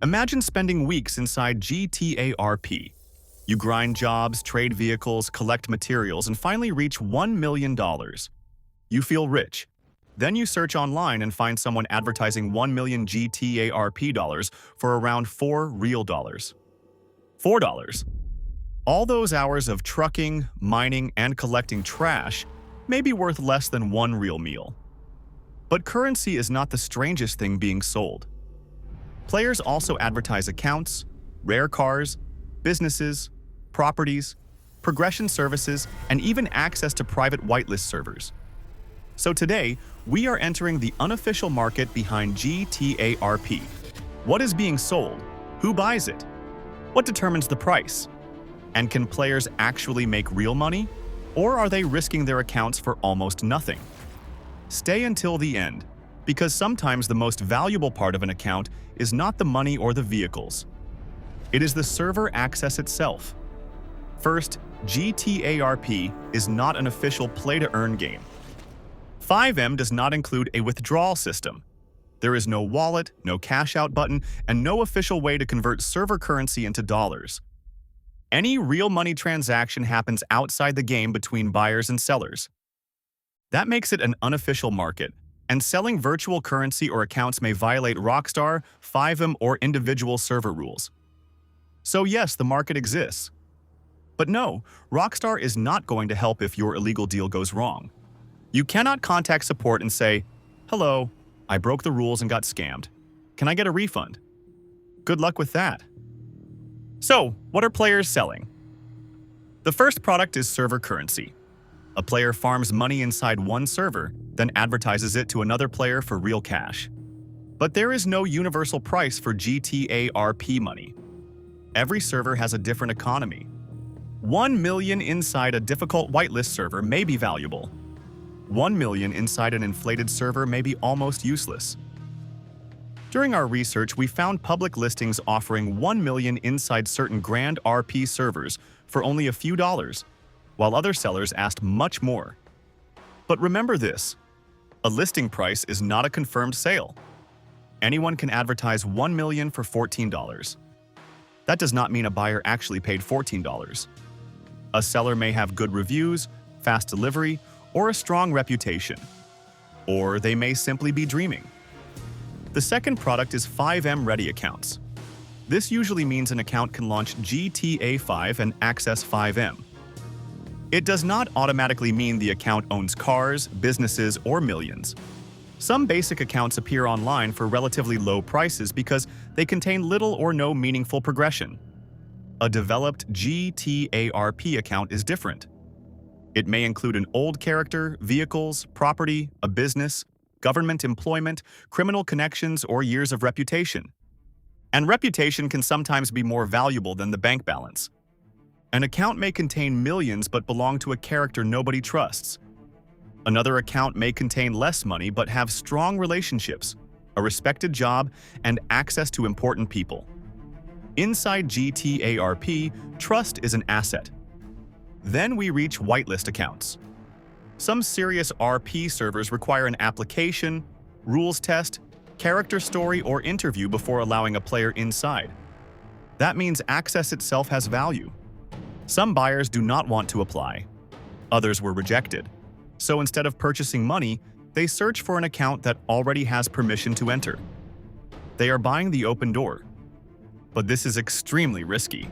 Imagine spending weeks inside GTA RP. You grind jobs, trade vehicles, collect materials, and finally reach $1 million. You feel rich. Then you search online and find someone advertising 1 million GTA RP dollars for around $4 real. $4. All those hours of trucking, mining, and collecting trash may be worth less than one real meal. But currency is not the strangest thing being sold. Players also advertise accounts, rare cars, businesses, properties, progression services, and even access to private whitelist servers. So today, we are entering the unofficial market behind GTA RP. What is being sold? Who buys it? What determines the price? And can players actually make real money? Or are they risking their accounts for almost nothing? Stay until the end, because sometimes the most valuable part of an account is not the money or the vehicles. It is the server access itself. First, GTA RP is not an official play-to-earn game. FiveM does not include a withdrawal system. There is no wallet, no cash-out button, and no official way to convert server currency into dollars. Any real money transaction happens outside the game between buyers and sellers. That makes it an unofficial market, and selling virtual currency or accounts may violate Rockstar, FiveM, or individual server rules. So yes, the market exists. But no, Rockstar is not going to help if your illegal deal goes wrong. You cannot contact support and say, "Hello, I broke the rules and got scammed. Can I get a refund?" Good luck with that. So, what are players selling? The first product is server currency. A player farms money inside one server, then advertises it to another player for real cash. But there is no universal price for GTA RP money. Every server has a different economy. 1 million inside a difficult whitelist server may be valuable. 1 million inside an inflated server may be almost useless. During our research, we found public listings offering 1 million inside certain grand RP servers for only a few dollars, while other sellers asked much more. But remember this, a listing price is not a confirmed sale. Anyone can advertise 1 million for $14. That does not mean a buyer actually paid $14. A seller may have good reviews, fast delivery, or a strong reputation. Or they may simply be dreaming. The second product is FiveM-ready accounts. This usually means an account can launch GTA 5 and access FiveM. It does not automatically mean the account owns cars, businesses, or millions. Some basic accounts appear online for relatively low prices because they contain little or no meaningful progression. A developed GTA RP account is different. It may include an old character, vehicles, property, a business, government employment, criminal connections, or years of reputation. And reputation can sometimes be more valuable than the bank balance. An account may contain millions but belong to a character nobody trusts. Another account may contain less money but have strong relationships, a respected job, and access to important people. Inside GTA RP, trust is an asset. Then we reach whitelist accounts. Some serious RP servers require an application, rules test, character story, or interview before allowing a player inside. That means access itself has value. Some buyers do not want to apply. Others were rejected. So instead of purchasing money, they search for an account that already has permission to enter. They are buying the open door. But this is extremely risky.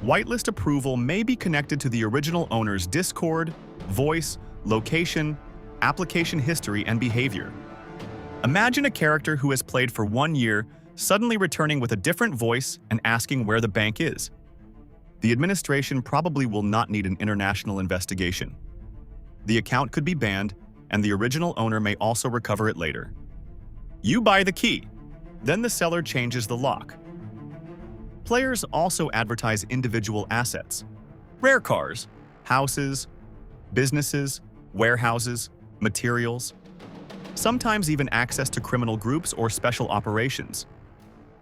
Whitelist approval may be connected to the original owner's Discord, voice, location, application history, and behavior. Imagine a character who has played for 1 year suddenly returning with a different voice and asking where the bank is. The administration probably will not need an international investigation. The account could be banned, and the original owner may also recover it later. You buy the key, then the seller changes the lock. Players also advertise individual assets: rare cars, houses, businesses, warehouses, materials, sometimes even access to criminal groups or special operations.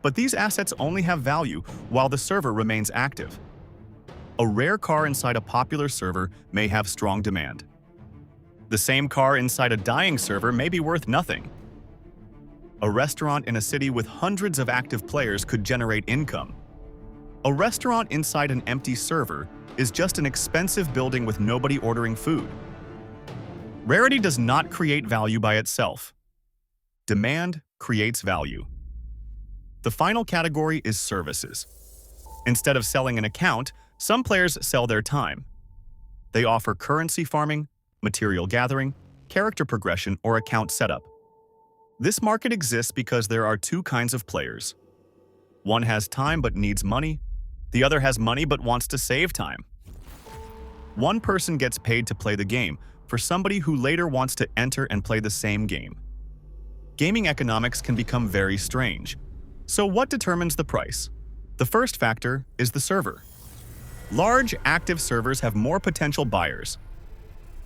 But these assets only have value while the server remains active. A rare car inside a popular server may have strong demand. The same car inside a dying server may be worth nothing. A restaurant in a city with hundreds of active players could generate income. A restaurant inside an empty server is just an expensive building with nobody ordering food. Rarity does not create value by itself. Demand creates value. The final category is services. Instead of selling an account, some players sell their time. They offer currency farming, material gathering, character progression, or account setup. This market exists because there are two kinds of players. One has time but needs money. The other has money but wants to save time. One person gets paid to play the game for somebody who later wants to enter and play the same game. Gaming economics can become very strange. So what determines the price? The first factor is the server. Large, active servers have more potential buyers.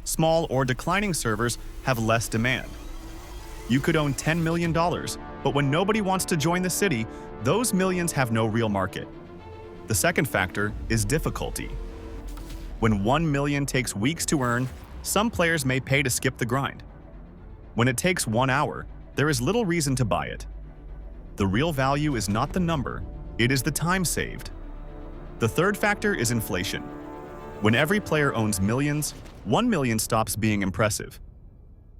Small or declining servers have less demand. You could own $10 million, but when nobody wants to join the city, those millions have no real market. The second factor is difficulty. When 1 million takes weeks to earn, some players may pay to skip the grind. When it takes 1 hour, there is little reason to buy it. The real value is not the number, it is the time saved. The third factor is inflation. When every player owns millions, 1 million stops being impressive.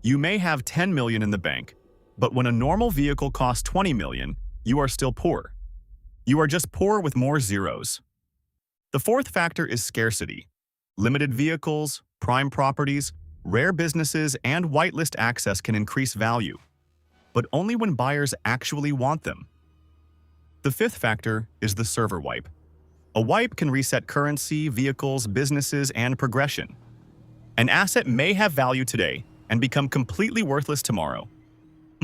You may have 10 million in the bank, but when a normal vehicle costs 20 million, you are still poor. You are just poor with more zeros. The fourth factor is scarcity. Limited vehicles, prime properties, rare businesses, and whitelist access can increase value, but only when buyers actually want them. The fifth factor is the server wipe. A wipe can reset currency, vehicles, businesses, and progression. An asset may have value today and become completely worthless tomorrow.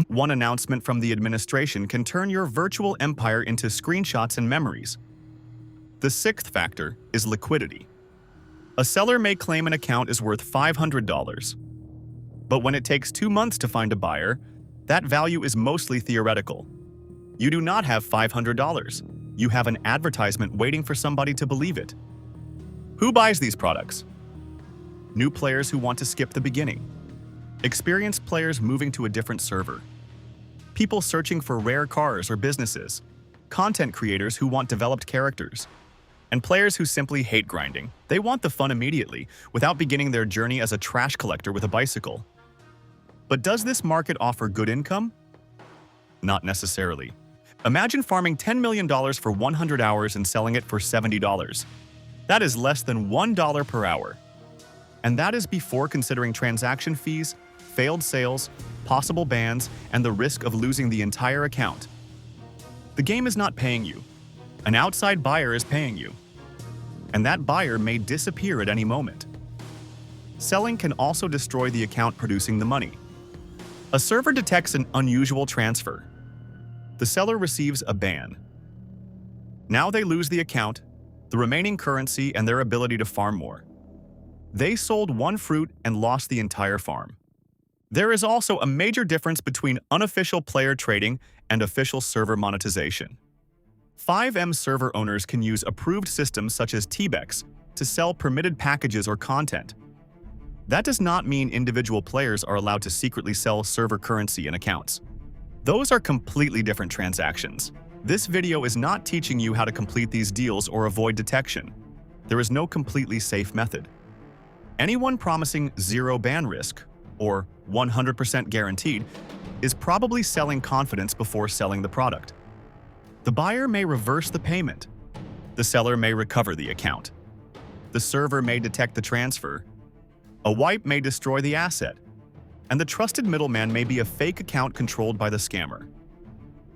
One announcement from the administration can turn your virtual empire into screenshots and memories. The sixth factor is liquidity. A seller may claim an account is worth $500, but when it takes 2 months to find a buyer, that value is mostly theoretical. You do not have $500. You have an advertisement waiting for somebody to believe it. Who buys these products? New players who want to skip the beginning. Experienced players moving to a different server. People searching for rare cars or businesses. Content creators who want developed characters. And players who simply hate grinding. They want the fun immediately, without beginning their journey as a trash collector with a bicycle. But does this market offer good income? Not necessarily. Imagine farming $10 million for 100 hours and selling it for $70. That is less than $1 per hour. And that is before considering transaction fees, failed sales, possible bans, and the risk of losing the entire account. The game is not paying you. An outside buyer is paying you. And that buyer may disappear at any moment. Selling can also destroy the account producing the money. A server detects an unusual transfer. The seller receives a ban. Now they lose the account, the remaining currency, and their ability to farm more. They sold one fruit and lost the entire farm. There is also a major difference between unofficial player trading and official server monetization. FiveM server owners can use approved systems such as TBEX to sell permitted packages or content. That does not mean individual players are allowed to secretly sell server currency and accounts. Those are completely different transactions. This video is not teaching you how to complete these deals or avoid detection. There is no completely safe method. Anyone promising zero ban risk, or 100% guaranteed, is probably selling confidence before selling the product. The buyer may reverse the payment. The seller may recover the account. The server may detect the transfer. A wipe may destroy the asset. And the trusted middleman may be a fake account controlled by the scammer.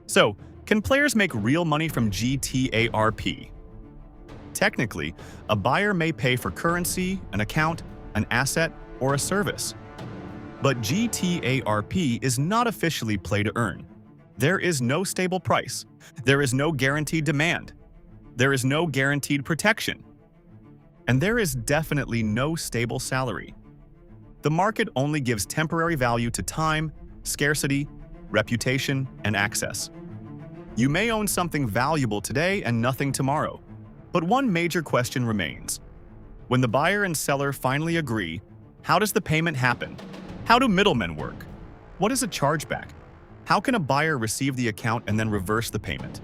So, can players make real money from GTA RP? Technically, a buyer may pay for currency, an account, an asset, or a service. But GTA RP is not officially play to earn. There is no stable price. There is no guaranteed demand. There is no guaranteed protection. And there is definitely no stable salary. The market only gives temporary value to time, scarcity, reputation, and access. You may own something valuable today and nothing tomorrow. But one major question remains. When the buyer and seller finally agree, how does the payment happen? How do middlemen work? What is a chargeback? How can a buyer receive the account and then reverse the payment?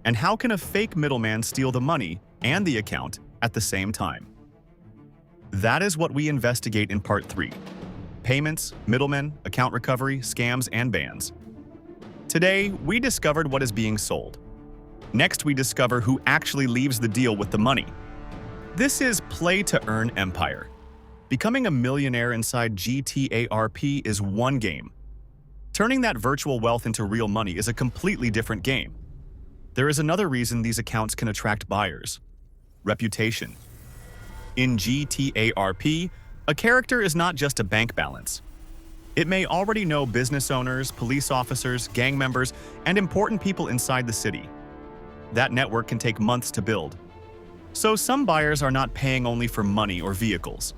And how can a fake middleman steal the money and the account at the same time? That is what we investigate in Part 3. Payments, middlemen, account recovery, scams, and bans. Today, we discovered what is being sold. Next, we discover who actually leaves the deal with the money. This is play-to-earn empire. Becoming a millionaire inside GTA RP is one game. Turning that virtual wealth into real money is a completely different game. There is another reason these accounts can attract buyers: reputation. In GTA RP, a character is not just a bank balance. It may already know business owners, police officers, gang members, and important people inside the city. That network can take months to build. So some buyers are not paying only for money or vehicles.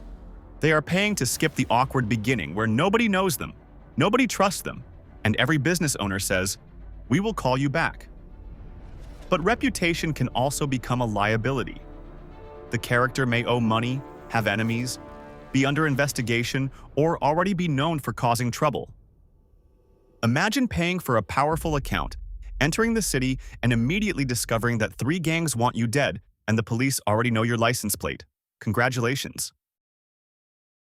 They are paying to skip the awkward beginning where nobody knows them, nobody trusts them, and every business owner says, "We will call you back." But reputation can also become a liability. The character may owe money, have enemies, be under investigation, or already be known for causing trouble. Imagine paying for a powerful account, entering the city, and immediately discovering that 3 gangs want you dead and the police already know your license plate. Congratulations.